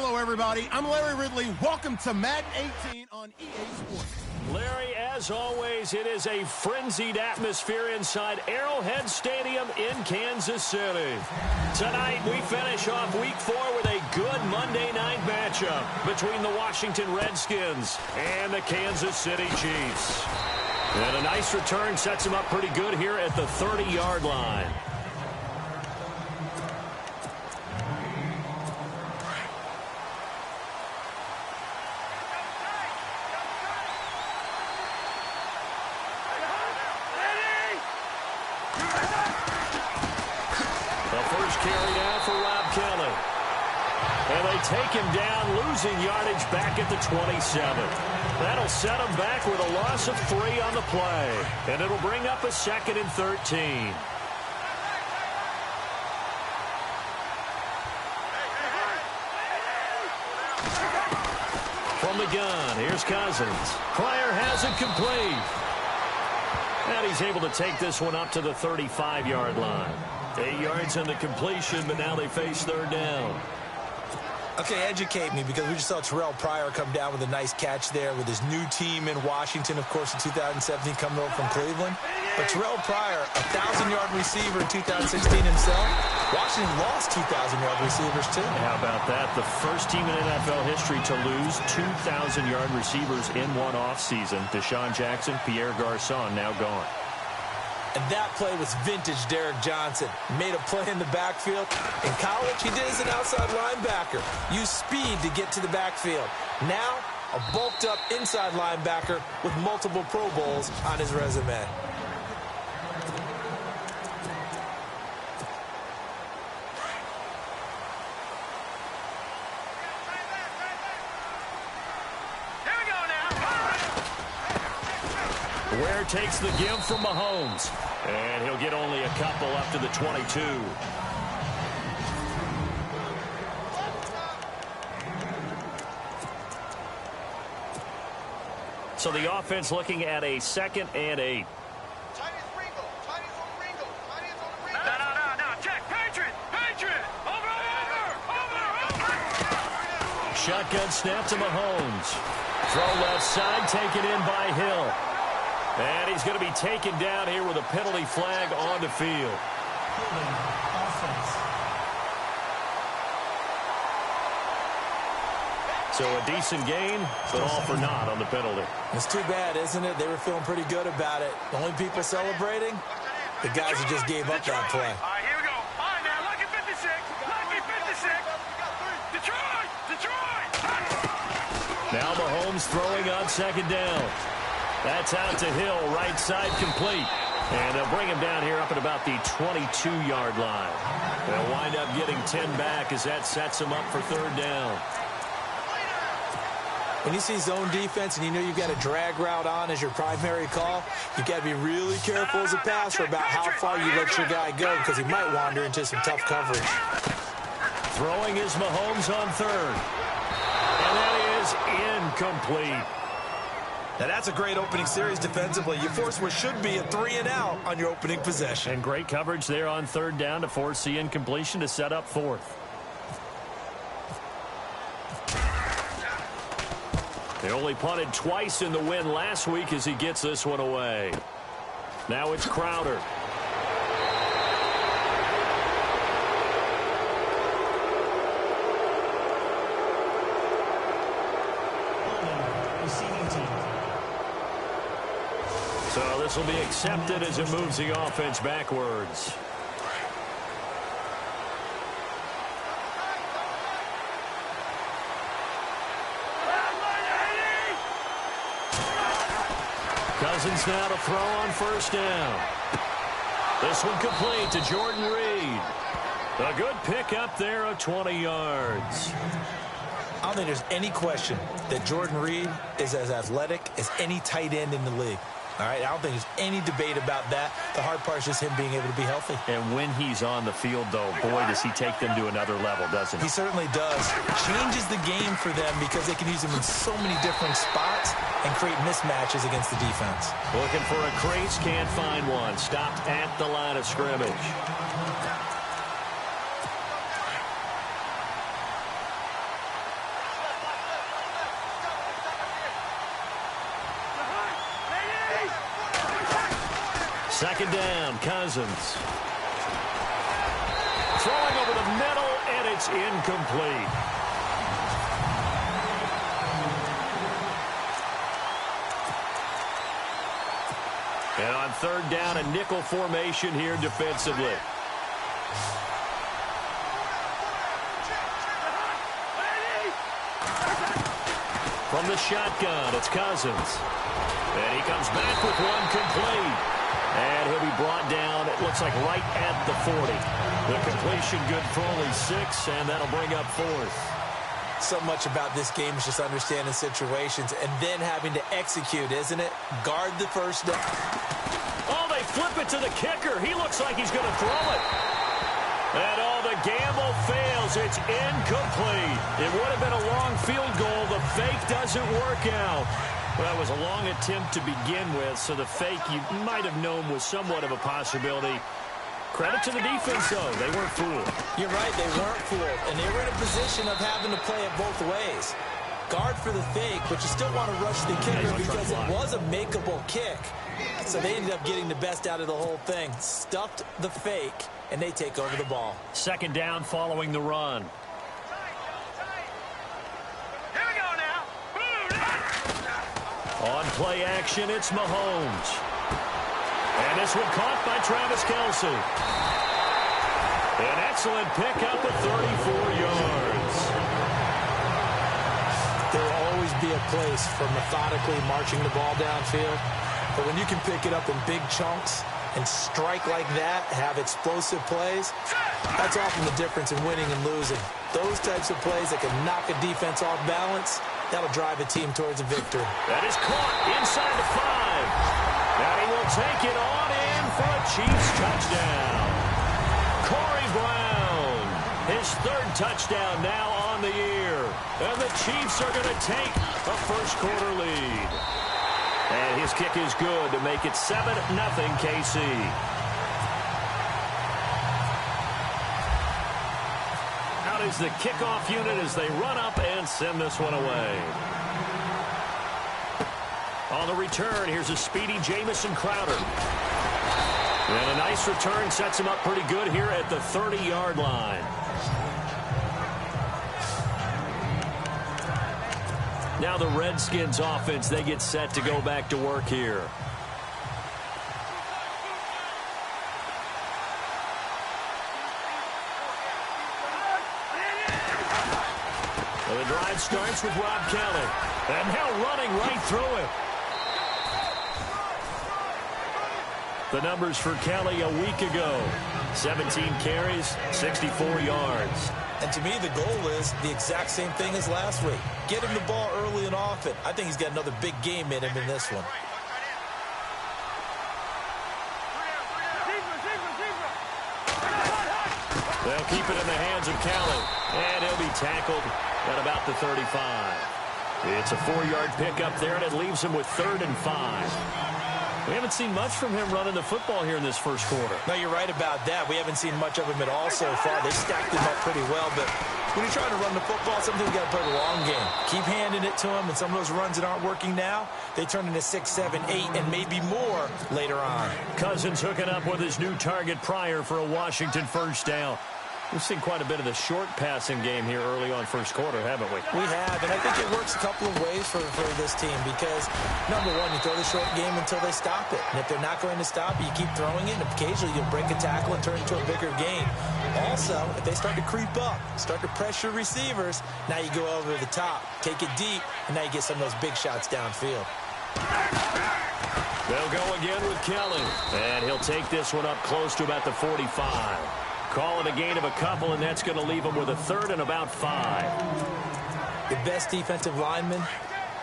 Hello, everybody. I'm Larry Ridley. Welcome to Madden 18 on EA Sports. Larry, as always, it is a frenzied atmosphere inside Arrowhead Stadium in Kansas City. Tonight, we finish off Week 4 with a good Monday night matchup between the Washington Redskins and the Kansas City Chiefs. And a nice return sets them up pretty good here at the 30-yard line. Take him down, losing yardage back at the 27. That'll set him back with a loss of 3 on the play. And it'll bring up a 2nd and 13. From the gun, here's Cousins. Pryor has it complete. And he's able to take this one up to the 35-yard line. 8 yards on the completion, but now they face 3rd down. Okay, educate me, because we just saw Terrell Pryor come down with a nice catch there with his new team in Washington, of course, in 2017, coming over from Cleveland. But Terrell Pryor, a 1,000-yard receiver in 2016 himself. Washington lost 2,000-yard receivers, too. How about that? The first team in NFL history to lose 2,000-yard receivers in one offseason. Deshaun Jackson, Pierre Garçon, now gone. And that play was vintage Derek Johnson. Made a play in the backfield. In college, he did as an outside linebacker. Used speed to get to the backfield. Now, a bulked-up inside linebacker with multiple Pro Bowls on his resume. Ware takes the give from Mahomes. And he'll get only a couple up to the 22. So the offense looking at a 2nd and 8. Shotgun snap to Mahomes. Throw left side, taken in by Hill. And he's going to be taken down here with a penalty flag on the field. So a decent gain, but all for naught on the penalty. It's too bad, isn't it? They were feeling pretty good about it. The only people celebrating, the guys who just gave up that play. All right, here we go. All right, now, lucky 56. Lucky 56. Detroit! Detroit! Now Mahomes throwing on 2nd down. That's out to Hill, right side complete. And they'll bring him down here up at about the 22-yard line. They'll wind up getting 10 back as that sets him up for 3rd down. When you see zone defense and you know you've got a drag route on as your primary call, you've got to be really careful as a passer about how far you let your guy go, because he might wander into some tough coverage. Throwing is Mahomes on 3rd. And that is incomplete. Now, that's a great opening series defensively. You force what should be a 3-and-out on your opening possession. And great coverage there on 3rd down to force the incompletion to set up 4th. They only punted twice in the win last week as he gets this one away. Now it's Crowder. So this will be accepted as it moves the offense backwards. Cousins now to throw on 1st down. This one complete to Jordan Reed. A good pickup there of 20 yards. I don't think there's any question that Jordan Reed is as athletic as any tight end in the league. All right, I don't think there's any debate about that. The hard part is just him being able to be healthy. And when he's on the field, though, boy, does he take them to another level, doesn't he? He certainly does. Changes the game for them because they can use him in so many different spots and create mismatches against the defense. Looking for a crease, can't find one. Stopped at the line of scrimmage. Second down, Cousins. Throwing over the middle, and it's incomplete. And on third down, a nickel formation here defensively. From the shotgun, it's Cousins. And he comes back with one complete. And he'll be brought down, it looks like right at the 40. The completion good for only 6, and that'll bring up fourth. So much about this game is just understanding situations and then having to execute, isn't it? Guard the first down. Oh, they flip it to the kicker. He looks like he's going to throw it. And the gamble fails. It's incomplete. It would have been a long field goal. The fake doesn't work out. Well, that was a long attempt to begin with, so the fake you might have known was somewhat of a possibility. Credit to the defense, though. They weren't fooled. You're right, they weren't fooled. And they were in a position of having to play it both ways. Guard for the fake, but you still want to rush the kicker because it was a makeable kick. So they ended up getting the best out of the whole thing. Stuffed the fake, and they take over the ball. Second down following the run. Here we go now. On play action, it's Mahomes. And this one caught by Travis Kelce. An excellent pickup of 34 yards. There will always be a place for methodically marching the ball downfield. But when you can pick it up in big chunks and strike like that, have explosive plays, that's often the difference in winning and losing. Those types of plays that can knock a defense off balance, that'll drive a team towards a victory. That is caught inside the 5. And he will take it on in for a Chiefs touchdown. Corey Brown, his third touchdown now on the year. And the Chiefs are going to take a first-quarter lead. And his kick is good to make it 7-0 KC. Out is the kickoff unit as they run up and send this one away. On the return, here's a speedy Jamison Crowder. And a nice return sets him up pretty good here at the 30-yard line. Now the Redskins offense, they get set to go back to work here. So the drive starts with Rob Kelly. And now running right through it. The numbers for Kelly a week ago. 17 carries, 64 yards. And to me, the goal is the exact same thing as last week. Get him the ball early and often. I think he's got another big game in him in this one. They'll keep it in the hands of Kelly. And he'll be tackled at about the 35. It's a 4-yard pickup there, and it leaves him with 3rd and 5. We haven't seen much from him running the football here in this first quarter. No, you're right about that. We haven't seen much of him at all so far. They stacked him up pretty well, but when you're trying to run the football, sometimes you got to play the long game. Keep handing it to him, and some of those runs that aren't working now, they turn into 6, 7, 8, and maybe more later on. Cousins hooking up with his new target Pryor for a Washington first down. We've seen quite a bit of the short passing game here early on first quarter, haven't we? We have, and I think it works a couple of ways for this team because, number one, you throw the short game until they stop it. And if they're not going to stop it, you keep throwing it, and occasionally you'll break a tackle and turn it into a bigger gain. Also, if they start to creep up, start to pressure receivers, now you go over the top, take it deep, and now you get some of those big shots downfield. They'll go again with Kelly, and he'll take this one up close to about the 45. Call it a gain of a couple, and that's going to leave them with a 3rd and about 5. The best defensive linemen,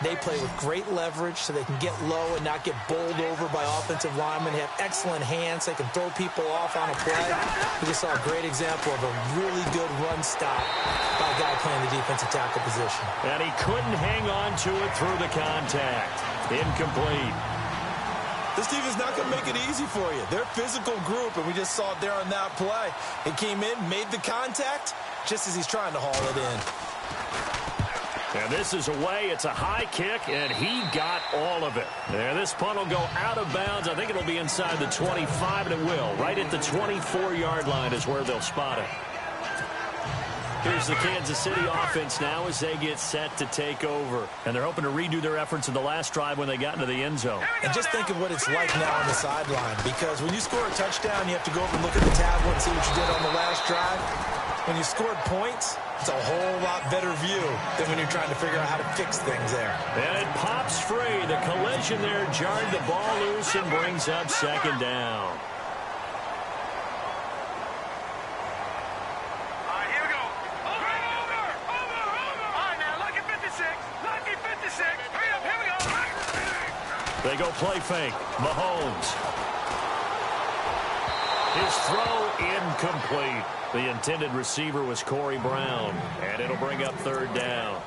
they play with great leverage so they can get low and not get bowled over by offensive linemen. They have excellent hands. They can throw people off on a play. We just saw a great example of a really good run stop by a guy playing the defensive tackle position. And he couldn't hang on to it through the contact. Incomplete. This team is not going to make it easy for you. They're a physical group, and we just saw it there on that play. It came in, made the contact, just as he's trying to haul it in. And this is away. It's a high kick, and he got all of it. And this punt will go out of bounds. I think it'll be inside the 25, and it will. Right at the 24-yard line is where they'll spot it. Here's the Kansas City offense now as they get set to take over. And they're hoping to redo their efforts in the last drive when they got into the end zone. And just think of what it's like now on the sideline, because when you score a touchdown, you have to go over and look at the tablet and see what you did on the last drive. When you scored points, it's a whole lot better view than when you're trying to figure out how to fix things there. And it pops free. The collision there jarred the ball loose and brings up second down. They go play fake. Mahomes. His throw incomplete. The intended receiver was Corey Brown. And it'll bring up third down.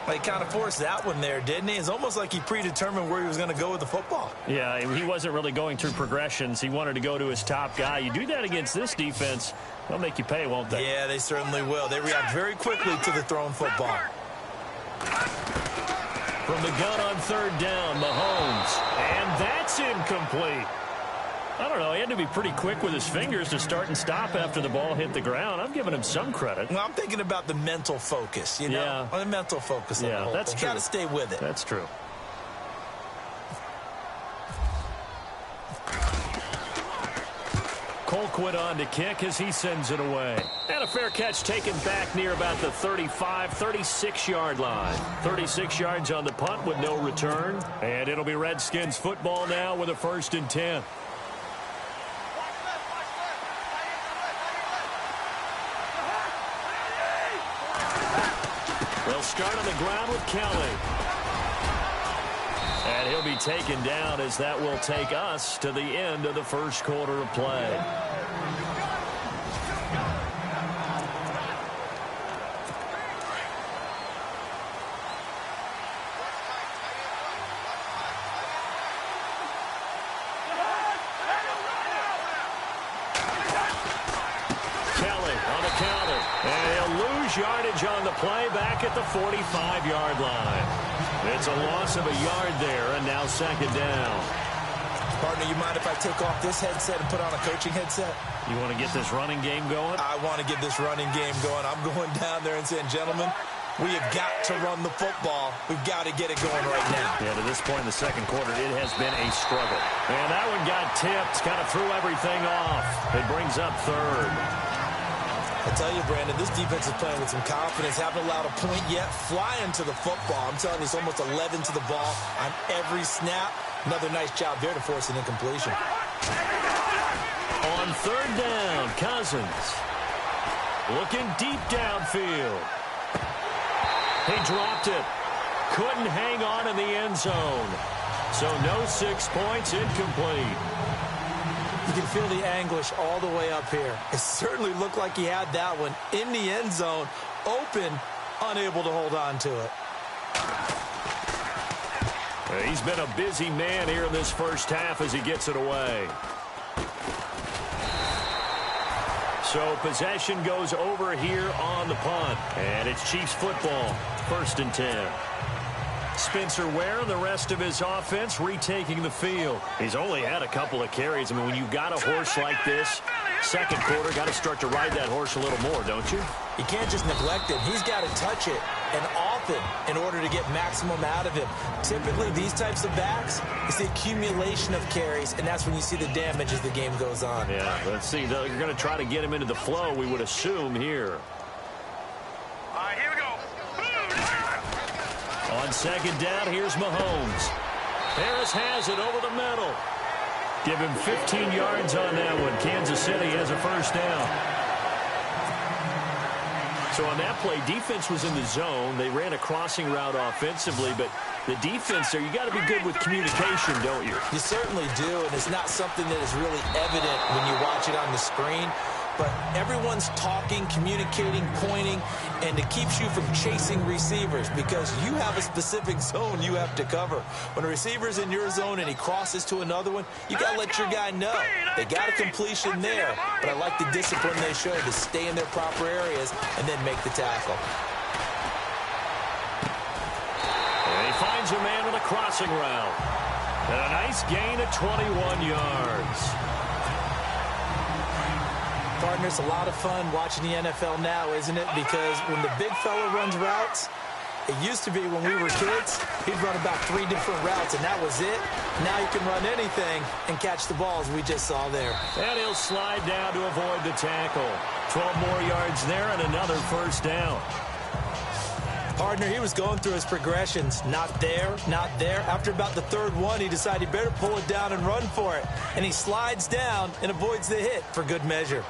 Well, he kind of forced that one there, didn't he? It's almost like he predetermined where he was going to go with the football. Yeah, he wasn't really going through progressions. He wanted to go to his top guy. You do that against this defense, they'll make you pay, won't they? Yeah, they certainly will. They react very quickly to the thrown football. From the gun on third down, Mahomes. And that's incomplete. I don't know. He had to be pretty quick with his fingers to start and stop after the ball hit the ground. I'm giving him some credit. Well, I'm thinking about the mental focus, you know? Yeah. On the mental focus of the whole that's thing. true. Got to stay with it. That's true. Colquitt on to kick as he sends it away. And a fair catch taken back near about the 35, 36-yard line. 36 yards on the punt with no return. And it'll be Redskins football now with a 1st and 10. They'll start on the ground with Kelly. And he'll be taken down as that will take us to the end of the first quarter of play. Kelly on the counter. And he'll lose yardage on the play back at the 45-yard line. It's a loss of a yard there, and now second down. Partner, you mind if I take off this headset and put on a coaching headset? You want to get this running game going? I want to get this running game going. I'm going down there and saying, gentlemen, we have got to run the football. We've got to get it going right now. Yeah, to this point in the second quarter, it has been a struggle. And that one got tipped, kind of threw everything off. It brings up third. I tell you, Brandon, this defense is playing with some confidence. Haven't allowed a point yet. Flying to the football. I'm telling you, it's almost 11 to the ball on every snap. Another nice job there to force an incompletion. On third down, Cousins. Looking deep downfield. He dropped it. Couldn't hang on in the end zone. So no 6 points, incomplete. You can feel the anguish all the way up here. It certainly looked like he had that one in the end zone, open, unable to hold on to it. He's been a busy man here in this first half as he gets it away. So possession goes over here on the punt. And it's Chiefs football, 1st and 10. Spencer Ware and the rest of his offense retaking the field. He's only had a couple of carries. I mean, when you've got a horse like this, second quarter, got to start to ride that horse a little more, don't you? You can't just neglect him. He's got to touch it, and often, in order to get maximum out of him. Typically, these types of backs, it's the accumulation of carries, and that's when you see the damage as the game goes on. Yeah, let's see. You're going to try to get him into the flow, we would assume, here. All right, here we go. On second down, here's Mahomes. Harris has it over the middle. Give him 15 yards on that one. Kansas City has a first down. So on that play, defense was in the zone. They ran a crossing route offensively, but the defense there, you got to be good with communication, don't you? You certainly do, and it's not something that is really evident when you watch it on the screen. But everyone's talking, communicating, pointing, and it keeps you from chasing receivers because you have a specific zone you have to cover. When a receiver's in your zone and he crosses to another one, you got to let your guy know. They got a completion there, but I like the discipline they showed to stay in their proper areas and then make the tackle. crossing route. And a nice gain of 21 yards. Partner, it's a lot of fun watching the NFL now, isn't it? Because when the big fella runs routes, it used to be when we were kids, he'd run about 3 different routes, and that was it. Now you can run anything and catch the balls we just saw there. And he'll slide down to avoid the tackle. 12 more yards there and another first down. Partner, he was going through his progressions. Not there, not there. After about the third one, he decided he better pull it down and run for it. And he slides down and avoids the hit for good measure.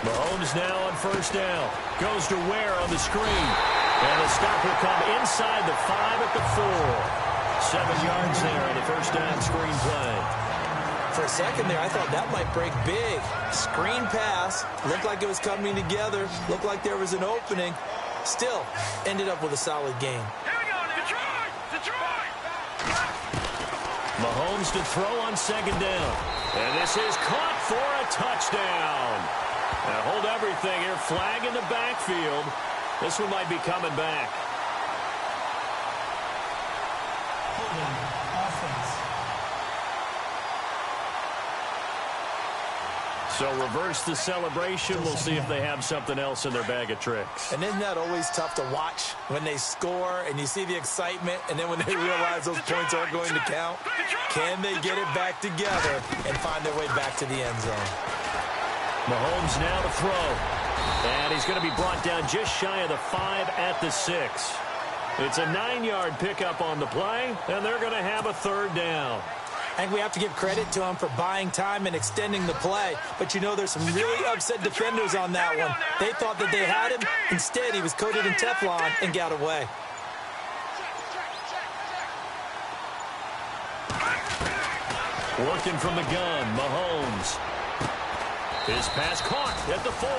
Mahomes now on first down. Goes to Ware on the screen. And the stop will come inside the 5 at the 4. 7 yards there on the first down screen play. For a second there, I thought that might break big. Screen pass. Looked like it was coming together. Looked like there was an opening. Still, ended up with a solid game. Here we go, Detroit! Detroit! Mahomes to throw on second down. And this is caught for a touchdown. Now hold everything here. Flag in the backfield. This one might be coming back. So reverse the celebration. We'll see if they have something else in their bag of tricks. And isn't that always tough to watch when they score and you see the excitement, and then when they realize those points aren't going to count? Can they get it back together and find their way back to the end zone? Mahomes now to throw. And he's going to be brought down just shy of the 5 at the 6. It's a 9-yard pickup on the play, and they're going to have a third down. I think we have to give credit to him for buying time and extending the play. But, you know, there's some really upset defenders on that one. They thought that they had him. Instead, he was coated in Teflon and got away. Working from the gun, Mahomes. His pass caught at the 4.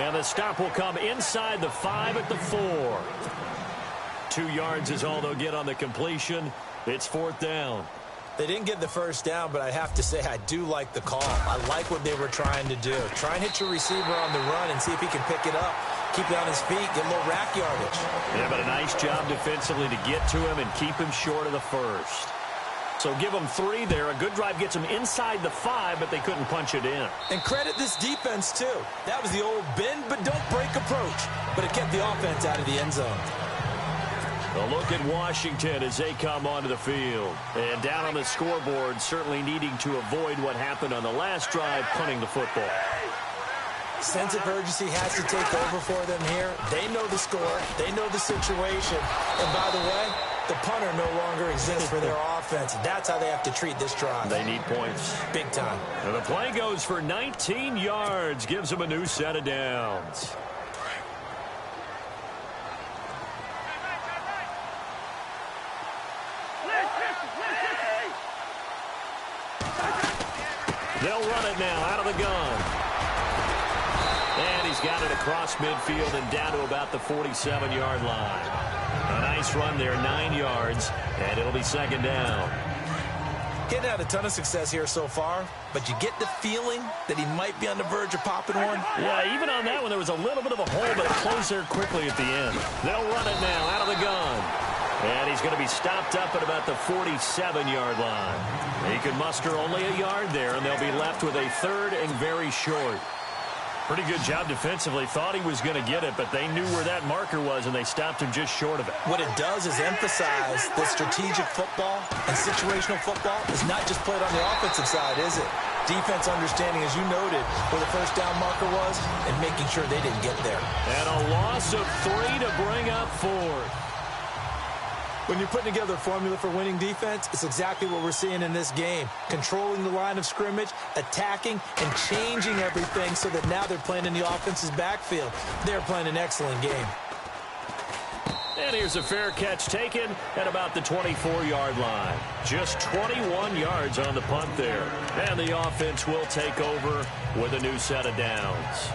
And the stop will come inside the 5 at the 4. 2 yards is all they'll get on the completion. It's fourth down. They didn't get the first down, but I have to say I do like the call. I like what they were trying to do. Try and hit your receiver on the run and see if he can pick it up. Keep it on his feet, get a little rack yardage. Yeah, but a nice job defensively to get to him and keep him short of the first. So give them 3 there. A good drive gets them inside the 5, but they couldn't punch it in. And credit this defense, too. That was the old bend but don't break approach, but it kept the offense out of the end zone. A look at Washington as they come onto the field. And down on the scoreboard, certainly needing to avoid what happened on the last drive, punting the football. Sense of urgency has to take over for them here. They know the score. They know the situation. And by the way, the punter no longer exists for their offense. That's how they have to treat this drive. They need points. Big time. And the play goes for 19 yards. Gives them a new set of downs. They'll run it now out of the gun. And he's got it across midfield and down to about the 47-yard line. A nice run there, 9 yards, and it'll be second down. Getting had a ton of success here so far, but you get the feeling that he might be on the verge of popping one. Yeah, even on that one, there was a little bit of a hole, but it closed there quickly at the end. They'll run it now out of the gun. And he's going to be stopped up at about the 47-yard line. He could muster only a yard there, and they'll be left with a third and very short. Pretty good job defensively. Thought he was going to get it, but they knew where that marker was, and they stopped him just short of it. What it does is emphasize that strategic football and situational football is not just played on the offensive side, is it? Defense understanding, as you noted, where the first down marker was and making sure they didn't get there. And a loss of 3 to bring up 4. When you're putting together a formula for winning defense, it's exactly what we're seeing in this game. Controlling the line of scrimmage, attacking, and changing everything so that now they're playing in the offense's backfield. They're playing an excellent game. And here's a fair catch taken at about the 24-yard line. Just 21 yards on the punt there. And the offense will take over with a new set of downs.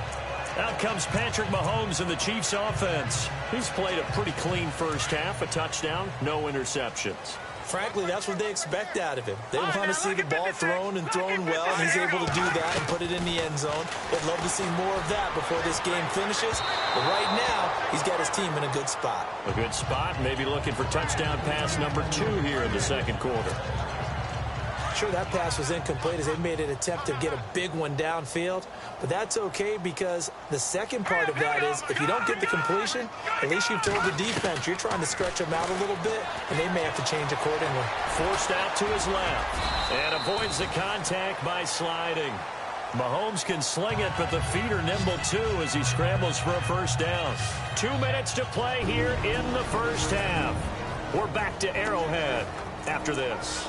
Out comes Patrick Mahomes in the Chiefs offense. He's played a pretty clean first half, a touchdown, no interceptions. Frankly, that's what they expect out of him. They want to see the ball thrown and thrown well, and he's able to do that and put it in the end zone. They'd love to see more of that before this game finishes. But right now, he's got his team in a good spot. A good spot, maybe looking for touchdown pass number 2 here in the second quarter. Sure, that pass was incomplete as they made an attempt to get a big one downfield. But that's okay because the second part of that is if you don't get the completion, at least you've told the defense you're trying to stretch them out a little bit, and they may have to change accordingly. Forced out to his left and avoids the contact by sliding. Mahomes can sling it, but the feet are nimble too as he scrambles for a first down. 2 minutes to play here in the first half. We're back to Arrowhead after this.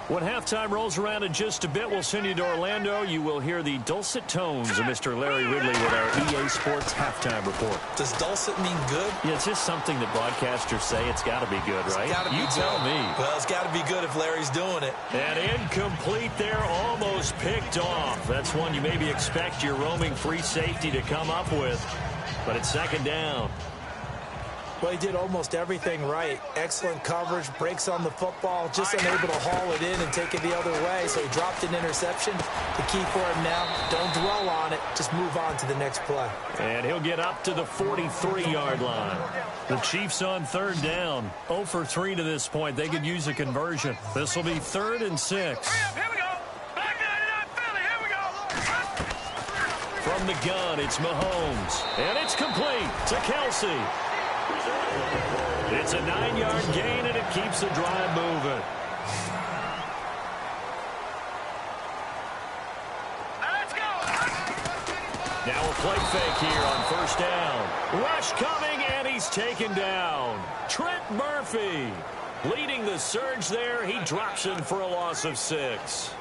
When halftime rolls around in just a bit, we'll send you to Orlando. You will hear the dulcet tones of Mr. Larry Ridley with our EA Sports halftime report. Does dulcet mean good? Yeah, it's just something that broadcasters say. It's got to be good, right? It's gotta be you good. tell me. Well, it's got to be good if Larry's doing it. And incomplete there, almost picked off. That's one you maybe expect your roaming free safety to come up with. But it's second down. Well, he did almost everything right. Excellent coverage, breaks on the football, just unable to haul it in and take it the other way. So he dropped an interception. The key for him now, don't dwell on it. Just move on to the next play. And he'll get up to the 43-yard line. The Chiefs on third down. 0 for 3 to this point. They could use a conversion. This will be 3rd and 6. Here we go. Back 99 Philly. Here we go. From the gun, it's Mahomes. And it's complete to Kelsey. It's a 9-yard gain, and it keeps the drive moving. Let's go. Now a play fake here on first down. Rush coming, and he's taken down. Trent Murphy leading the surge there. He drops in for a loss of 6.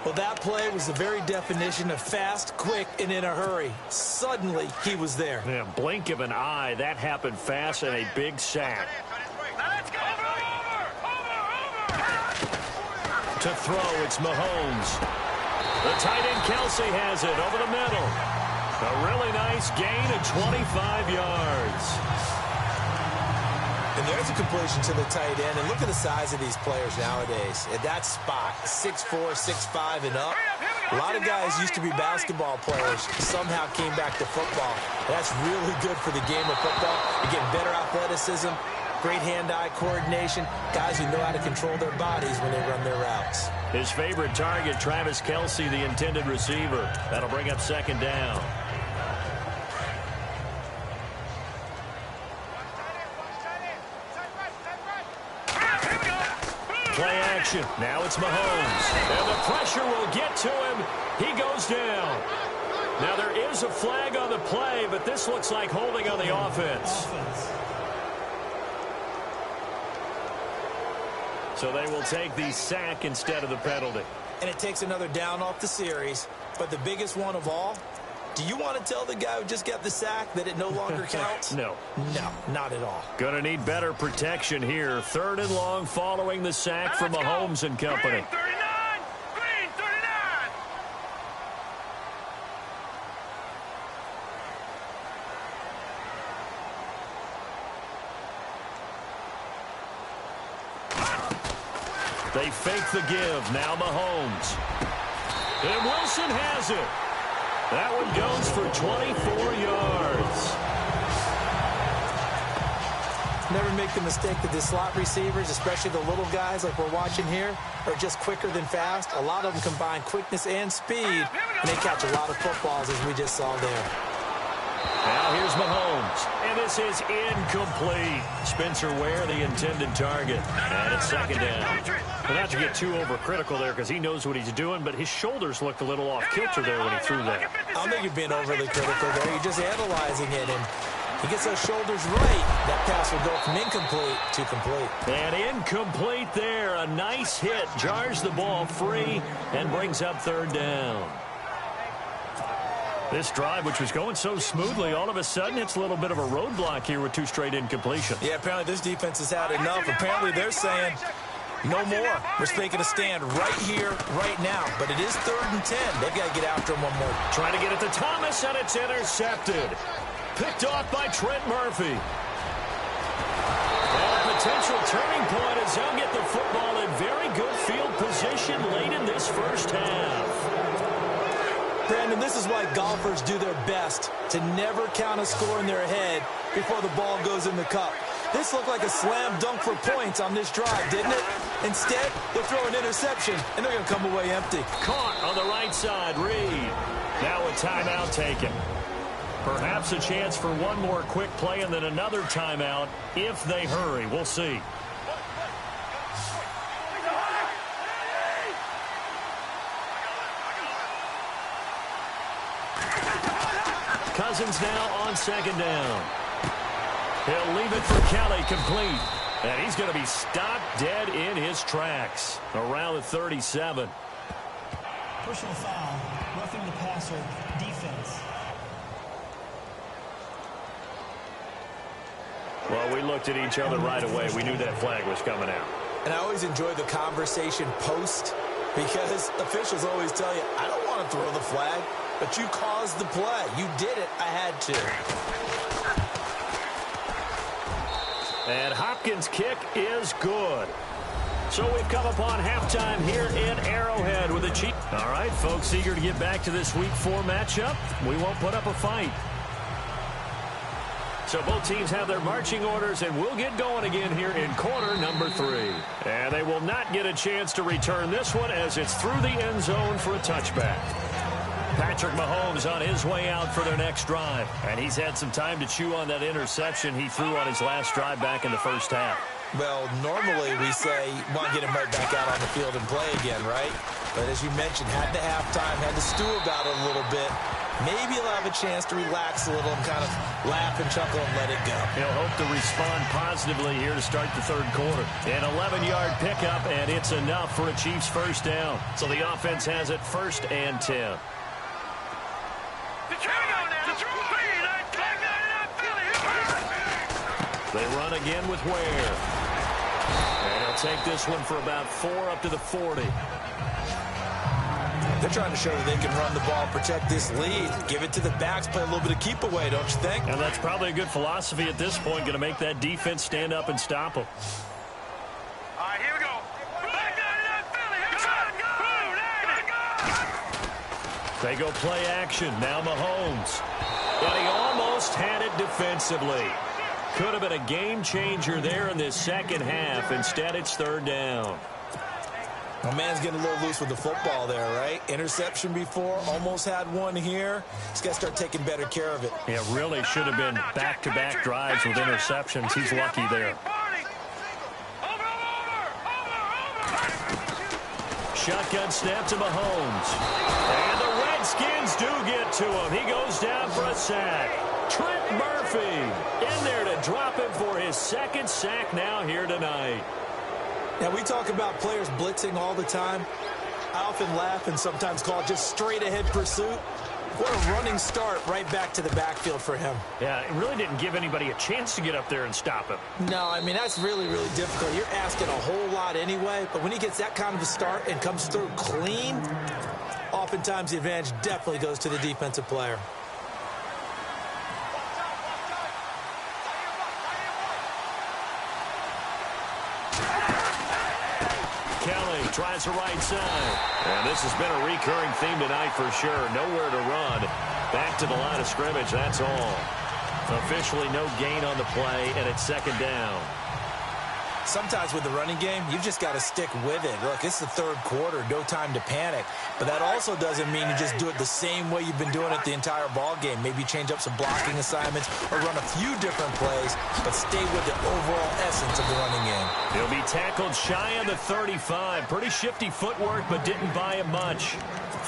Well, that play was the very definition of fast, quick, and in a hurry. Suddenly, he was there. Yeah, blink of an eye. That happened fast and a big sack. Let's go. Over. To throw, it's Mahomes. The tight end Kelsey has it over the middle. A really nice gain of 25 yards. And there's a completion to the tight end. And look at the size of these players nowadays. At that spot, 6'4", 6'5", and up. A lot of guys used to be basketball players, somehow came back to football. That's really good for the game of football. You get better athleticism, great hand-eye coordination, guys who know how to control their bodies when they run their routes. His favorite target, Travis Kelsey, the intended receiver. That'll bring up second down. Play action. Now it's Mahomes. And the pressure will get to him. He goes down. Now there is a flag on the play, but this looks like holding on the offense. So they will take the sack instead of the penalty. And it takes another down off the series. But the biggest one of all, do you want to tell the guy who just got the sack that it no longer counts? No. No, not at all. Gonna need better protection here. 3rd and long following the sack from Mahomes and company. Green 39. Green 39. They fake the give. Now Mahomes. And Wilson has it. That one goes for 24 yards. Never make the mistake that the slot receivers, especially the little guys like we're watching here, are just quicker than fast. A lot of them combine quickness and speed, and they catch a lot of footballs, as we just saw there. Now here's Mahomes, and this is incomplete. Spencer Ware, the intended target, and it's second down. But not to get too overcritical there because he knows what he's doing, but his shoulders looked a little off kilter there when he threw that. I don't think you're being overly critical there. You're just analyzing it, and he gets those shoulders right. That pass will go from incomplete to complete. And incomplete there. A nice hit. Jars the ball free and brings up 3rd down. This drive, which was going so smoothly, all of a sudden it's a little bit of a roadblock here with 2 straight incompletions. Yeah, apparently this defense has had enough. Apparently they're saying no more. We're making a stand right here, right now. But it is 3rd and 10. They've got to get after him one more. Trying to get it to Thomas, and it's intercepted. Picked off by Trent Murphy. potential turning point as they'll get the football in very good field position late in this first half. Brandon, this is why golfers do their best to never count a score in their head before the ball goes in the cup. This looked like a slam dunk for points on this drive, didn't it? Instead, they'll throw an interception, and they're going to come away empty. Caught on the right side, Reed. Now a timeout taken. Perhaps a chance for one more quick play and then another timeout if they hurry. We'll see. Cousins now on second down. He'll leave it for Kelly, complete. And he's going to be stopped dead in his tracks around the 37. Personal foul, roughing the passer, defense. Well, we looked at each other right away. We knew that flag was coming out. And I always enjoy the conversation post because officials always tell you, I don't want to throw the flag, but you caused the play. You did it. I had to. And Hopkins' kick is good. So we've come upon halftime here in Arrowhead with the Chiefs. All right, folks, eager to get back to this Week 4 matchup. We won't put up a fight. So both teams have their marching orders, and we'll get going again here in quarter number 3. And they will not get a chance to return this one as it's through the end zone for a touchback. Patrick Mahomes on his way out for their next drive. And he's had some time to chew on that interception he threw on his last drive back in the first half. Well, normally we say, want to get him right back out on the field and play again, right? But as you mentioned, had the halftime, had to stew about it a little bit. Maybe he'll have a chance to relax a little and kind of laugh and chuckle and let it go. He'll hope to respond positively here to start the third quarter. An 11-yard pickup, and it's enough for a Chiefs first down. So the offense has it 1st and 10. They run again with Ware. And he'll take this one for about 4 up to the 40. They're trying to show that they can run the ball, protect this lead, give it to the backs, play a little bit of keep away, don't you think? And that's probably a good philosophy at this point, going to make that defense stand up and stop them. All right, here we go. They go play action. Now Mahomes. And he almost had it defensively. Could have been a game changer there in this second half. Instead, it's 3rd down. My man's getting a little loose with the football there, right? Interception before, almost had one here. He's got to start taking better care of it. Yeah, really should have been back-to-back drives with interceptions. He's lucky there. Shotgun snap to Mahomes. And the Redskins do get to him. He goes down for a sack. Trent Murphy in there to drop him for his 2nd sack now here tonight. Now, we talk about players blitzing all the time. I often laugh and sometimes call it just straight-ahead pursuit. What a running start right back to the backfield for him. Yeah, it really didn't give anybody a chance to get up there and stop him. No, I mean, that's really, really difficult. You're asking a whole lot anyway, but when he gets that kind of a start and comes through clean, oftentimes the advantage definitely goes to the defensive player. Tries the right side. And this has been a recurring theme tonight for sure. Nowhere to run. Back to the line of scrimmage, that's all. Officially no gain on the play, and it's 2nd down. Sometimes with the running game, you've just got to stick with it. Look, it's the 3rd quarter, no time to panic. But that also doesn't mean you just do it the same way you've been doing it the entire ball game. Maybe change up some blocking assignments or run a few different plays, but stay with the overall essence of the running game. He'll be tackled shy of the 35. Pretty shifty footwork, but didn't buy him much.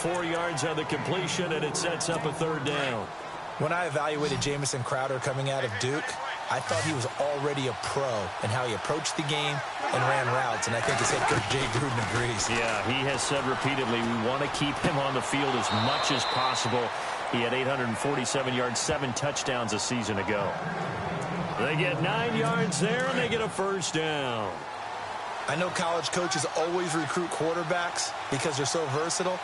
4 yards on the completion, and it sets up a 3rd down. When I evaluated Jamison Crowder coming out of Duke, I thought he was already a pro in how he approached the game and ran routes, and I think his head coach Jay Gruden agrees. Yeah, he has said repeatedly we want to keep him on the field as much as possible. He had 847 yards, 7 touchdowns a season ago. They get 9 yards there, and they get a 1st down. I know college coaches always recruit quarterbacks because they're so versatile.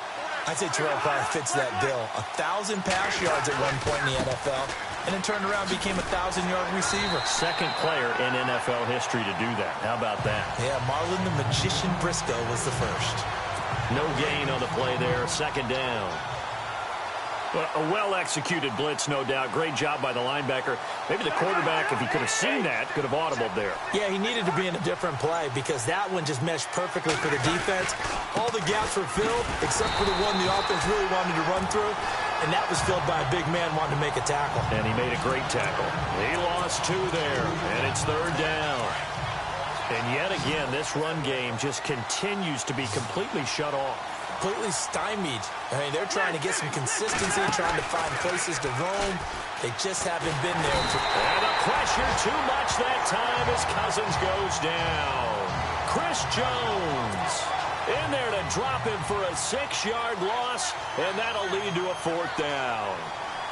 I'd say Terrell Pryor fits that bill. 1,000 pass yards at one point in the NFL. and then turned around and became a 1,000-yard receiver. Second player in NFL history to do that. How about that? Yeah, Marlon the Magician Briscoe was the first. No gain on the play there. Second down. Well, a well-executed blitz, no doubt. Great job by the linebacker. Maybe the quarterback, if he could have seen that, could have audibled there. Yeah, he needed to be in a different play because that one just meshed perfectly for the defense. All the gaps were filled except for the one the offense really wanted to run through, and that was filled by a big man wanting to make a tackle. And he made a great tackle. He lost 2 there, and it's third down. And yet again, this run game just continues to be completely shut off. Completely stymied. I mean, they're trying to get some consistency, trying to find places to roam. They just haven't been there. And the pressure too much that time as Cousins goes down. Chris Jones in there to drop him for a 6-yard loss, and that'll lead to a 4th down.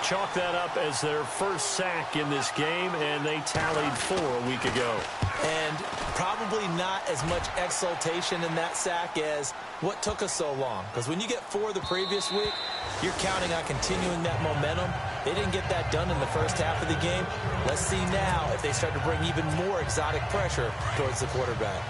Chalk that up as their first sack in this game, and they tallied 4 a week ago. And probably not as much exultation in that sack as what took us so long. Because when you get 4 the previous week, you're counting on continuing that momentum. They didn't get that done in the first half of the game. Let's see now if they start to bring even more exotic pressure towards the quarterback.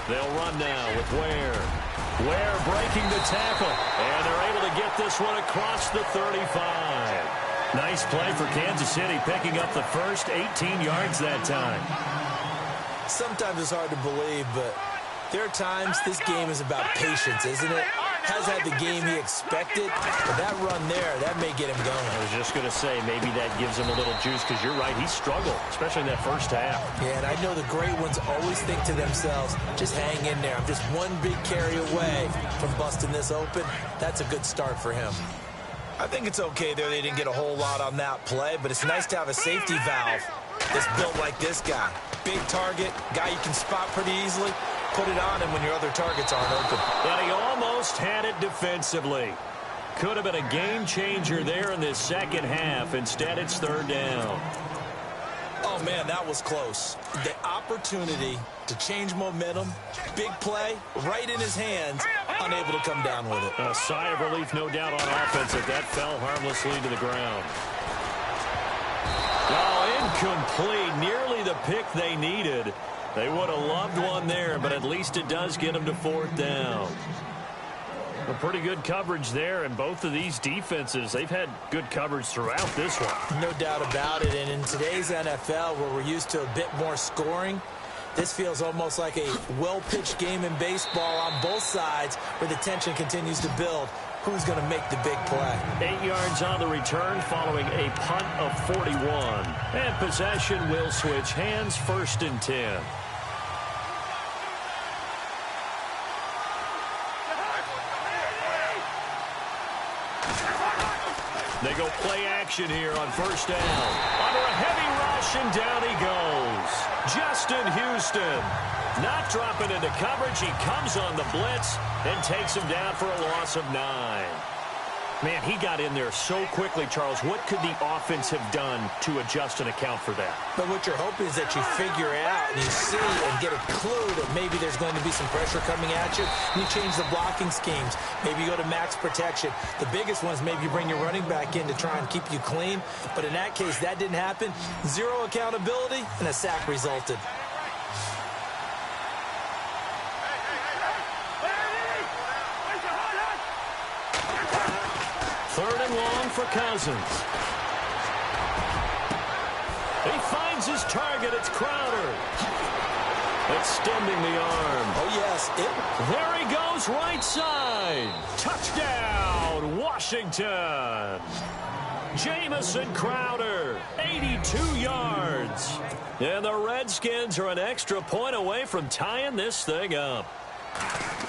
They'll run now with Ware. Ware breaking the tackle, and they're able to get this one across the 35. Nice play for Kansas City, picking up the first 18 yards that time. Sometimes it's hard to believe, but there are times this game is about patience, isn't it? Has had the game he expected, but that run there, that may get him going. I was just going to say, maybe that gives him a little juice, because you're right, he struggled, especially in that first half. Yeah, and I know the great ones always think to themselves, just hang in there. I'm just one big carry away from busting this open. That's a good start for him. I think it's okay there. They didn't get a whole lot on that play, but it's nice to have a safety valve that's built like this guy. Big target, guy you can spot pretty easily. Put it on him when your other targets aren't open. And he almost had it defensively. Could have been a game changer there in this second half. Instead, it's third down. Oh, man, that was close. The opportunity to change momentum, big play, right in his hands, unable to come down with it. A sigh of relief, no doubt, on offense if that fell harmlessly to the ground. Oh, incomplete. Nearly the pick they needed. They would have loved one there, but at least it does get them to 4th down. A pretty good coverage there, and both of these defenses, they've had good coverage throughout this one. No doubt about it, and in today's NFL, where we're used to a bit more scoring, this feels almost like a well-pitched game in baseball on both sides, where the tension continues to build. Who's going to make the big play? 8 yards on the return following a punt of 41. And possession will switch hands, 1st and 10. They go play action here on 1st down. Under a heavy rush, and down he goes. Justin Houston not dropping into coverage. He comes on the blitz and takes him down for a loss of 9. Man, he got in there so quickly, Charles. What could the offense have done to adjust and account for that? But what you're hoping is that you figure out and you see and get a clue that maybe there's going to be some pressure coming at you, and you change the blocking schemes. Maybe you go to max protection. The biggest one is maybe you bring your running back in to try and keep you clean. But in that case, that didn't happen. 0 accountability, and a sack resulted. Third and long for Cousins. He finds his target. It's Crowder. Extending the arm. Oh, yes. There he goes, right side. Touchdown, Washington. Jamison Crowder, 82 yards. And the Redskins are an extra point away from tying this thing up.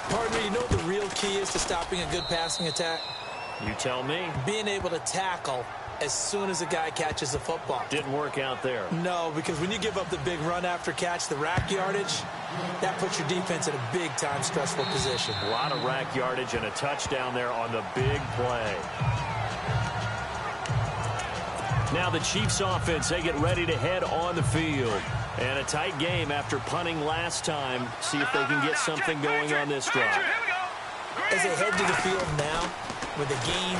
Partner, you know what the real key is to stopping a good passing attack? You tell me. Being able to tackle as soon as a guy catches the football. Didn't work out there. No, because when you give up the big run after catch, the rack yardage, that puts your defense in a big-time stressful position. A lot of rack yardage and a touchdown there on the big play. Now the Chiefs offense, they get ready to head on the field. And a tight game after punting last time. See if they can get something going on this drive. As they head to the field now, with the game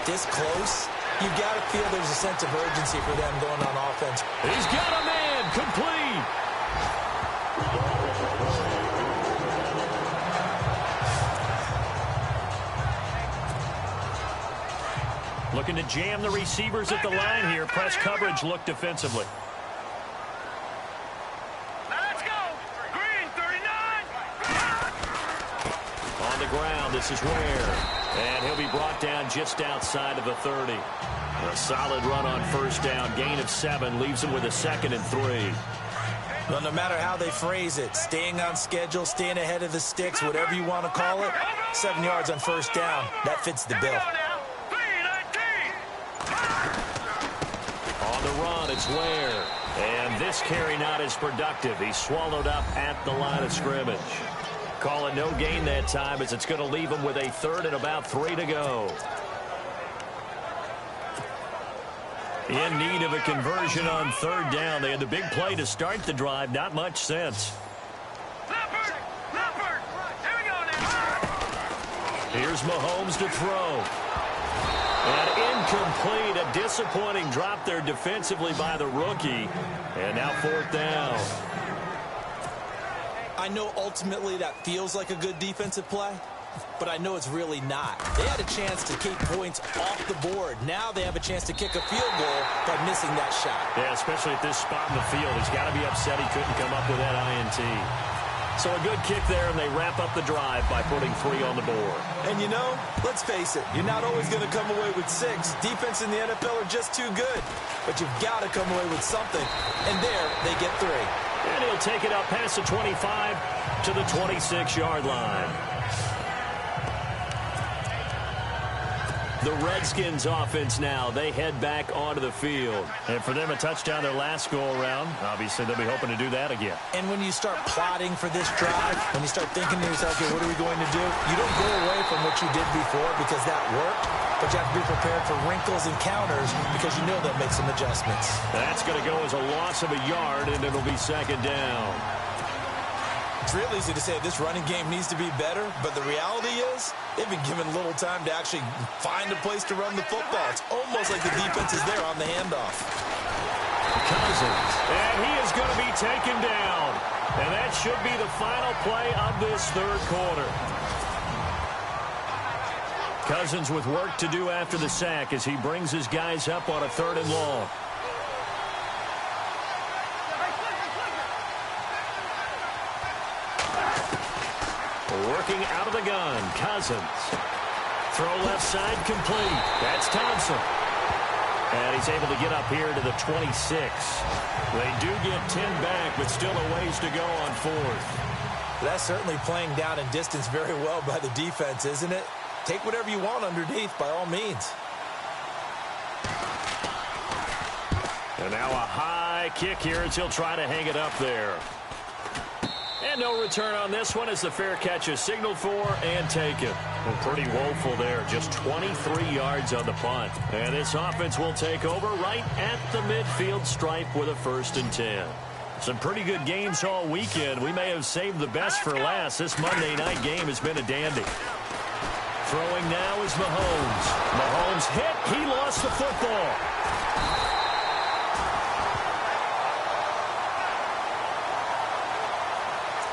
this close, you've got to feel there's a sense of urgency for them going on offense. He's got a man, complete. Looking to jam the receivers at the line here. Press coverage look defensively. Let's go. Green, 39. On the ground, this is Ware. And he'll be brought down just outside of the 30. A solid run on first down. Gain of 7 leaves him with a 2nd and 3. Well, no matter how they phrase it, staying on schedule, staying ahead of the sticks, whatever you want to call it, 7 yards on first down, that fits the bill. On the run, it's Ware. And this carry not as productive. He's swallowed up at the line of scrimmage. Call it no gain that time as it's going to leave him with a 3rd and about 3 to go. In need of a conversion on 3rd down. They had the big play to start the drive. Not much sense. Leopard. Here we go now. Here's Mahomes to throw. And incomplete. A disappointing drop there defensively by the rookie. And now 4th down. I know ultimately that feels like a good defensive play, but I know it's really not. They had a chance to keep points off the board. Now they have a chance to kick a field goal by missing that shot. Yeah, especially at this spot in the field. He's got to be upset he couldn't come up with that INT. So a good kick there, and they wrap up the drive by putting 3 on the board. And you know, let's face it, you're not always going to come away with 6. Defense in the NFL are just too good. But you've got to come away with something. And there, they get 3. And he'll take it up past the 25 to the 26-yard line. The Redskins offense now. They head back onto the field. And for them, a touchdown their last go-around. Obviously, they'll be hoping to do that again. And when you start plotting for this drive, when you start thinking to yourself, okay, what are we going to do? You don't go away from what you did before because that worked, but you have to be prepared for wrinkles and counters because you know they'll make some adjustments. That's going to go as a loss of a yard, and it'll be 2nd down. It's real easy to say this running game needs to be better, but the reality is they've been given little time to actually find a place to run the football. It's almost like the defense is there on the handoff. Cousins, and he is going to be taken down. And that should be the final play of this 3rd quarter. Cousins with work to do after the sack as he brings his guys up on a 3rd and long. Working out of the gun, Cousins. Throw left side complete. That's Thompson. And he's able to get up here to the 26. They do get 10 back, but still a ways to go on 4th. That's certainly playing down in distance very well by the defense, isn't it? Take whatever you want underneath, by all means. And now a high kick here as he'll try to hang it up there. And no return on this one as the fair catch is signaled for and taken. Well, pretty woeful there. Just 23 yards on the punt. And this offense will take over right at the midfield stripe with a 1st and 10. Some pretty good games all weekend. We may have saved the best for last. This Monday night game has been a dandy. Throwing now is Mahomes. Mahomes hit. He lost the football.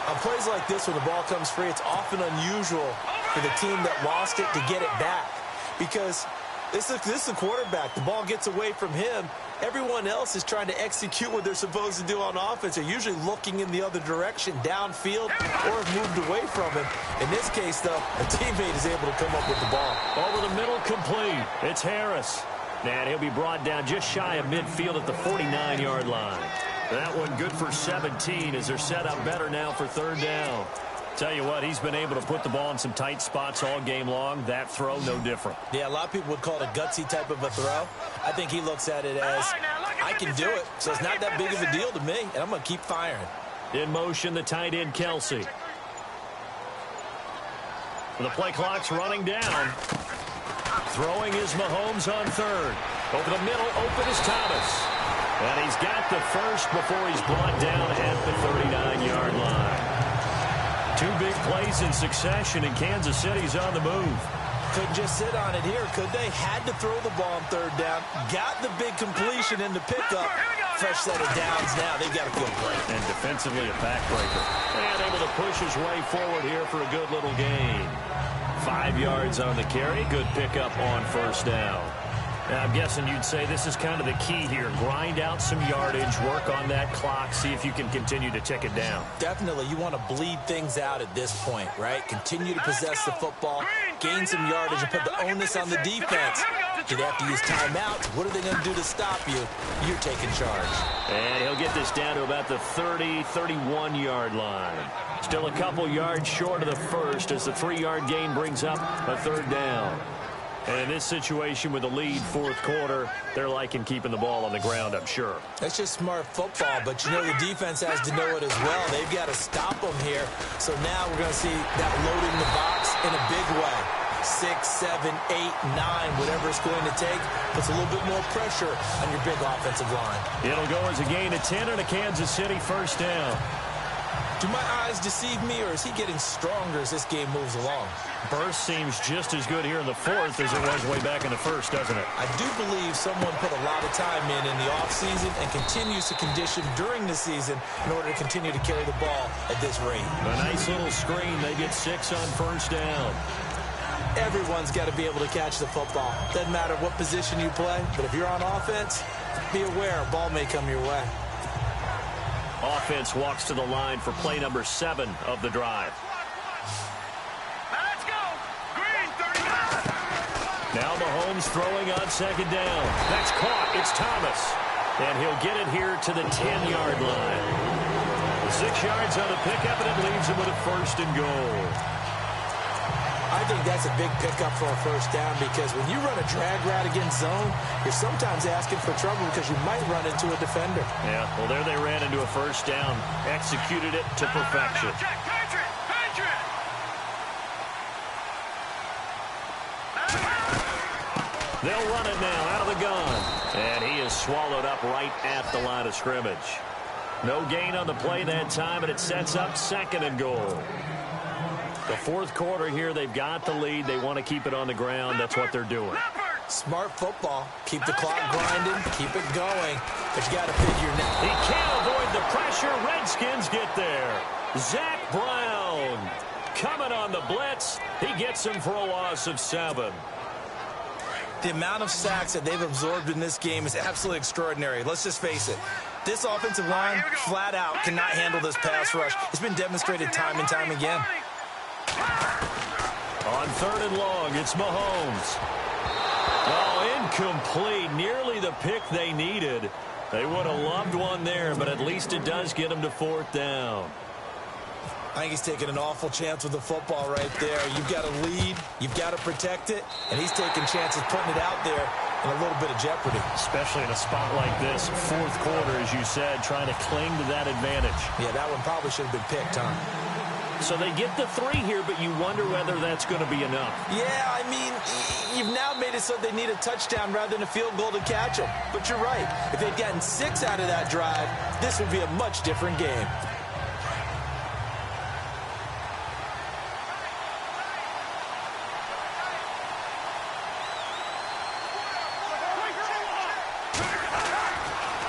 On plays like this, when the ball comes free, it's often unusual for the team that lost it to get it back. Because this is the quarterback. The ball gets away from him. Everyone else is trying to execute what they're supposed to do on offense. They're usually looking in the other direction, downfield, or have moved away from him. In this case, though, a teammate is able to come up with the ball. Over the middle, complete. It's Harris. And he'll be brought down just shy of midfield at the 49-yard line. That one good for 17 as they're set up better now for 3rd down. Tell you what, he's been able to put the ball in some tight spots all game long. That throw, no different. Yeah, a lot of people would call it a gutsy type of a throw. I think he looks at it as, I can do it, so it's not that big of a deal to me, and I'm going to keep firing. In motion, the tight end, Kelsey. The play clock's running down. Throwing is Mahomes on 3rd. Over the middle, open is Thomas. And he's got the first before he's brought down at the 39-yard line. 2 big plays in succession, and Kansas City's on the move. Couldn't just sit on it here, could they? Had to throw the ball on 3rd down. Got the big completion in the pickup. Fresh set of downs now. They've got to feel great. And defensively a backbreaker. And able to push his way forward here for a good little gain. 5 yards on the carry. Good pickup on 1st down. Now, I'm guessing you'd say this is kind of the key here. Grind out some yardage, work on that clock, see if you can continue to tick it down. Definitely. You want to bleed things out at this point, right? Continue to possess the football, gain some yardage, and put the onus on the defense. Do they have to use timeouts? What are they going to do to stop you? You're taking charge. And he'll get this down to about the 30, 31-yard line. Still a couple yards short of the first as the 3-yard gain brings up a 3rd down. And in this situation with the lead 4th quarter, they're liking keeping the ball on the ground, I'm sure. That's just smart football, but you know the defense has to know it as well. They've got to stop them here. So now we're going to see that loading the box in a big way. 6, 7, 8, 9, whatever it's going to take, puts a little bit more pressure on your big offensive line. It'll go as a gain of 10 and a Kansas City 1st down. Do my eyes deceive me, or is he getting stronger as this game moves along? Burst seems just as good here in the 4th as it was way back in the 1st, doesn't it? I do believe someone put a lot of time in the offseason and continues to condition during the season in order to continue to carry the ball at this rate. A nice little screen. They get 6 on 1st down. Everyone's got to be able to catch the football. Doesn't matter what position you play, but if you're on offense, be aware a ball may come your way. Offense walks to the line for play number 7 of the drive. Let's go. Green, 39. Now Mahomes throwing on 2nd down. That's caught. It's Thomas. And he'll get it here to the 10-yard line. 6 yards on the pickup, and it leaves him with a 1st and goal. I think that's a big pickup for a 1st down because when you run a drag route against zone, you're sometimes asking for trouble because you might run into a defender. Yeah, well, there they ran into a 1st down. Executed it to perfection. They'll run it now out of the gun. And he is swallowed up right at the line of scrimmage. No gain on the play that time, and it sets up 2nd and goal. The 4th quarter here, they've got the lead. They want to keep it on the ground. That's what they're doing. Smart football. Keep the clock grinding. Keep it going. But you got to figure now. He can't avoid the pressure. Redskins get there. Zach Brown coming on the blitz. He gets him for a loss of 7. The amount of sacks that they've absorbed in this game is absolutely extraordinary. Let's just face it. This offensive line, flat out, cannot handle this pass rush. It's been demonstrated time and time again. On 3rd and long, it's Mahomes. Oh, incomplete. Nearly the pick they needed. They would have loved one there, but at least it does get them to 4th down. I think he's taking an awful chance with the football right there. You've got to lead. You've got to protect it. And he's taking chances putting it out there in a little bit of jeopardy. Especially in a spot like this, 4th quarter, as you said, trying to cling to that advantage. Yeah, that one probably should have been picked, huh? So they get the 3 here, but you wonder whether that's going to be enough. Yeah, I mean, you've now made it so they need a touchdown rather than a field goal to catch them. But you're right. If they'd gotten 6 out of that drive, this would be a much different game.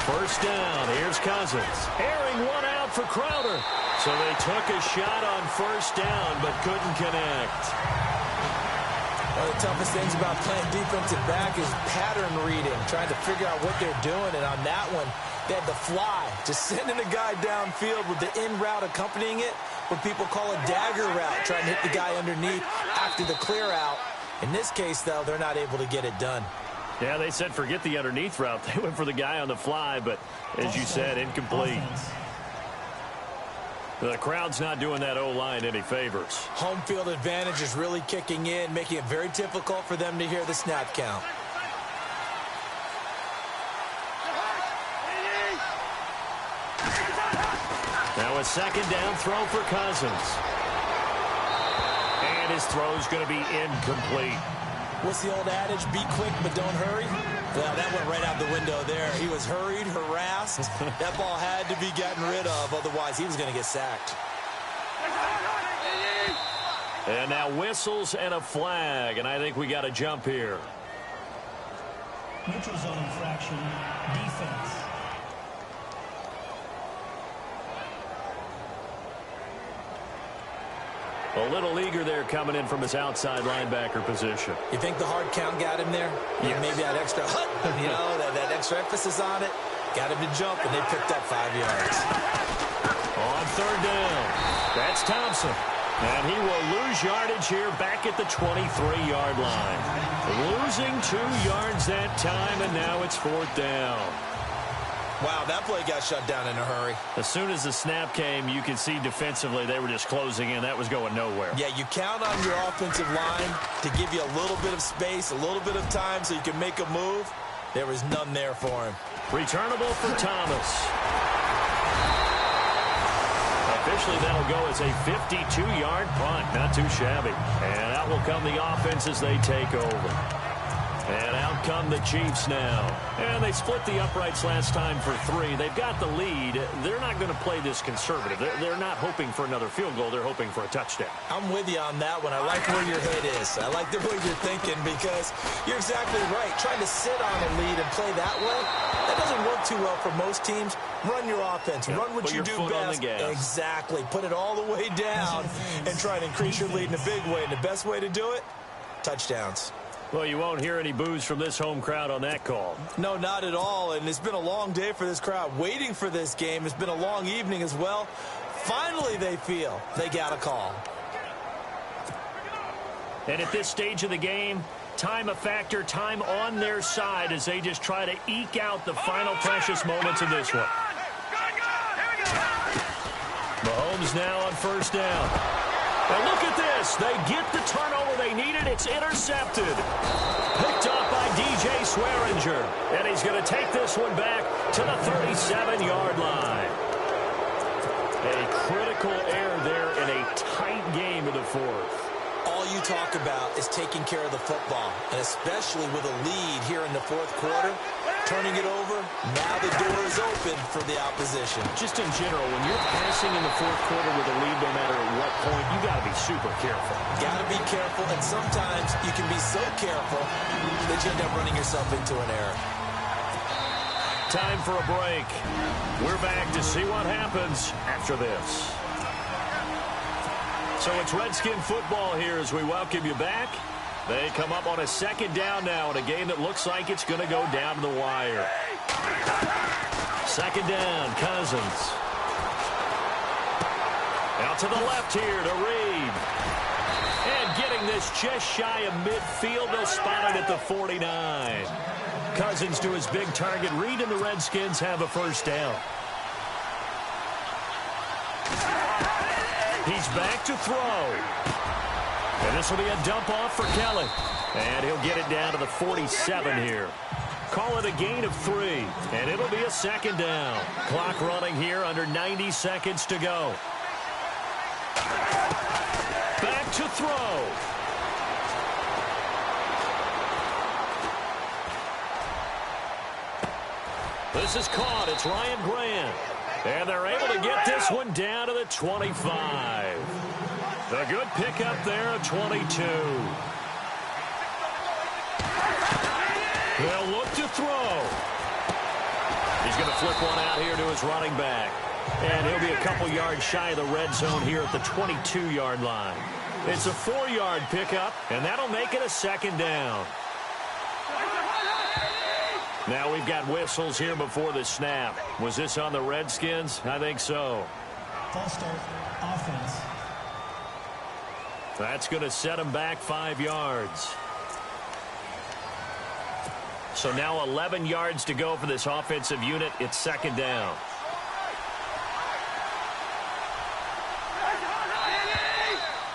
First down. Here's Cousins. Airing one out for Crowder. So they took a shot on 1st down, but couldn't connect. One of the toughest things about playing defensive back is pattern reading, trying to figure out what they're doing. And on that one, they had the fly, just sending a guy downfield with the in route accompanying it, what people call a dagger route, trying to hit the guy underneath after the clear out. In this case, though, they're not able to get it done. Yeah, they said forget the underneath route. They went for the guy on the fly, but as you said, incomplete. The crowd's not doing that O-line any favors. Home field advantage is really kicking in, making it very difficult for them to hear the snap count. Now a 2nd down throw for Cousins. And his throw's going to be incomplete. What's the old adage? Be quick, but don't hurry. Well, that went right out the window there. He was hurried, harassed. That ball had to be gotten rid of, otherwise he was going to get sacked. And now whistles and a flag, and I think we got a jump here. Neutral zone infraction, defense. A little eager there coming in from his outside linebacker position. You think the hard count got him there? Yes. Maybe that extra that extra emphasis on it got him to jump, and they picked up 5 yards. On third down, that's Thompson. And he will lose yardage here back at the 23-yard line. Losing 2 yards that time, and now it's fourth down. Wow, that play got shut down in a hurry. As soon as the snap came, you could see defensively they were just closing in. That was going nowhere. Yeah, you count on your offensive line to give you a little bit of space, a little bit of time so you can make a move. There was none there for him. Returnable for Thomas. Officially, that'll go as a 52-yard punt. Not too shabby. And out will come the offense as they take over. And out come the Chiefs now. And they split the uprights last time for 3. They've got the lead. They're not going to play this conservative. They're not hoping for another field goal. They're hoping for a touchdown. I'm with you on that one. I like where your head is. I like the way you're thinking because you're exactly right. Trying to sit on a lead and play that way, that doesn't work too well for most teams. Run your offense. Yep. Run what Put you your do foot best. on the gas. Exactly. Put it all the way down and try to increase your lead in a big way. And the best way to do it, touchdowns. Well, you won't hear any boos from this home crowd on that call. No, not at all. And it's been a long day for this crowd waiting for this game. It's been a long evening as well. Finally, they feel they got a call. And at this stage of the game, time a factor, time on their side as they just try to eke out the final precious moments of this one. Mahomes now on first down. And look at this. They get the turnover they needed. It's intercepted. Picked up by DJ Swearinger. And he's going to take this one back to the 37-yard line. A critical error there in a tight game in the fourth. All you talk about is taking care of the football, and especially with a lead here in the fourth quarter, turning it over, now the door is open for the opposition. Just in general, when you're passing in the fourth quarter with a lead, no matter at what point, you got to be super careful. Got to be careful, and sometimes you can be so careful that you end up running yourself into an error. Time for a break. We're back to see what happens after this. So it's Redskin football here as we welcome you back. They come up on a second down now in a game that looks like it's going to go down to the wire. Second down, Cousins. Out to the left here to Reed. And getting this just shy of midfield. They'll spot it at the 49. Cousins to his big target. Reed and the Redskins have a first down. He's back to throw. And this will be a dump off for Kelly. And he'll get it down to the 47 here. Call it a gain of 3. And it'll be a second down. Clock running here under 90 seconds to go. Back to throw. This is caught. It's Ryan Grant. And they're able to get this one down to the 25. A good pickup there of 22. They'll look to throw. He's going to flip one out here to his running back. And he'll be a couple yards shy of the red zone here at the 22-yard line. It's a 4-yard pickup, and that'll make it a second down. Now we've got whistles here before the snap. Was this on the Redskins? I think so. False start, offense. That's going to set them back 5 yards. So now 11 yards to go for this offensive unit. It's second down.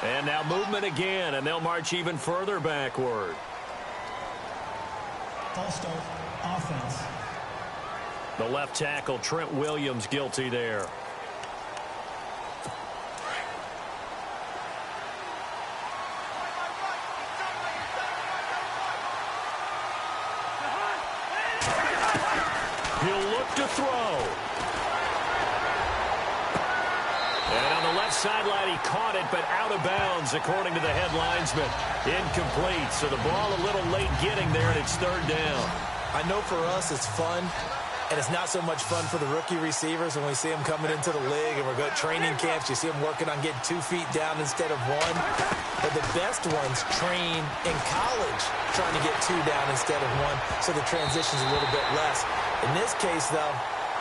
And now movement again, and they'll march even further backward. False start, offense. The left tackle, Trent Williams, guilty there. throw. And on the left sideline, he caught it, but out of bounds, according to the head linesman. Incomplete, so the ball a little late getting there, and it's third down. I know for us it's fun, and it's not so much fun for the rookie receivers when we see them coming into the league and we're going to training camps. You see them working on getting 2 feet down instead of 1. But the best ones train in college trying to get 2 down instead of 1, so the transition's a little bit less. In this case, though,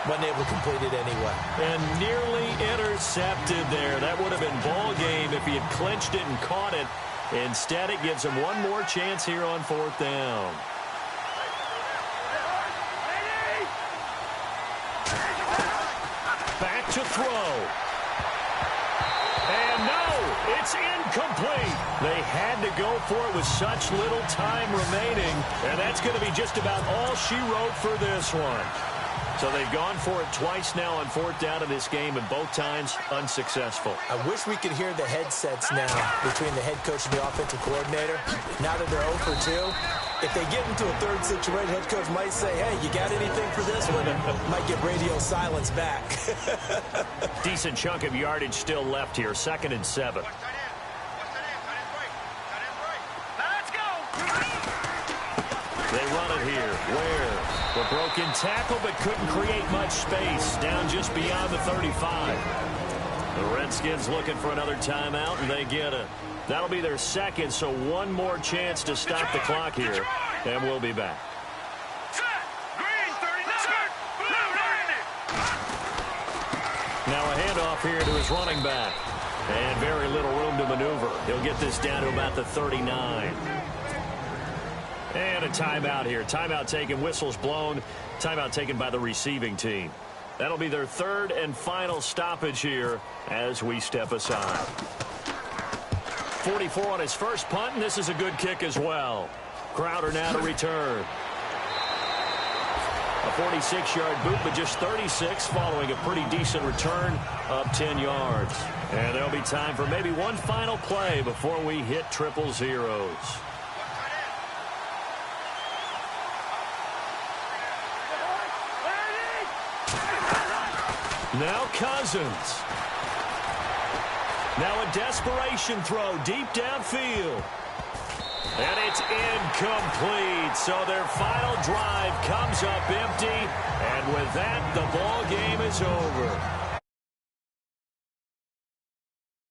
wasn't able to complete it anyway. And nearly intercepted there. That would have been ball game if he had clinched it and caught it. Instead, it gives him one more chance here on fourth down. Back to throw. And no, it's incomplete. They had to go for it with such little time remaining. And that's going to be just about all she wrote for this one. So they've gone for it twice now on fourth down in this game, and both times unsuccessful. I wish we could hear the headsets now between the head coach and the offensive coordinator. Now that they're 0 for 2, if they get into a third situation, head coach might say, hey, you got anything for this one? Might get radio silence back. Decent chunk of yardage still left here, 2nd and 7. Let's go. They run it here. Where? The broken tackle, but couldn't create much space. Down just beyond the 35. The Redskins looking for another timeout, and they get it. That'll be their second, so one more chance to stop the clock here, and we'll be back. Now a handoff here to his running back. And very little room to maneuver. He'll get this down to about the 39. And a timeout here. Timeout taken, whistles blown. Timeout taken by the receiving team. That'll be their third and final stoppage here as we step aside. 44 on his first punt, and this is a good kick as well. Crowder now to return. A 46-yard boot, but just 36 following a pretty decent return up 10 yards. And there'll be time for maybe one final play before we hit triple zeros. Now Cousins. Now a desperation throw deep downfield. And it's incomplete. So their final drive comes up empty. And with that, the ball game is over.